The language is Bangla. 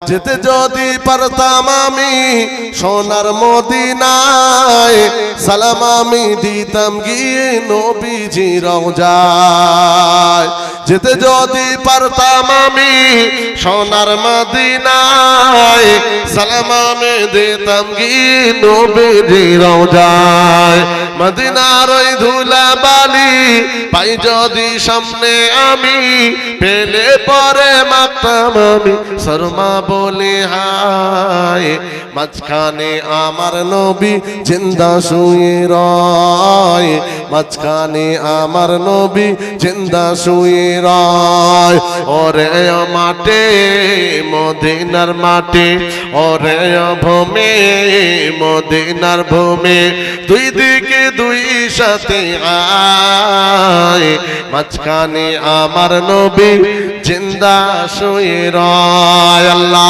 যেতে যদি পারতাম আমি সোনার মদিনায়, সালাম আমি দিতাম গিয়ে নবীজি রওজায়। যেতে যদি পারতাম আমি সোনার মদিনায়, সালাম আমি দিতাম গিয়ে নবীজি রওজায়। মদিনার ওই ধুলা বালি পাই যদি সামনে আমি, পেলে পরে মাখতাম আমি শর্মা বলে হায়। মাঝখানে আমার নবী জিন্দা শুয়ে রয়, মাঝখানে আমার নবী জিন্দা শুয়ে রয়। ওরে মাঠে মদিনার মাঠে, ওরে ভূমে মদিনার ভূমে, দুই দিকে দুই সাথে আয়। মাঝখানে আমার নবী জিন্দা শুয়ে রয়। আল্লাহ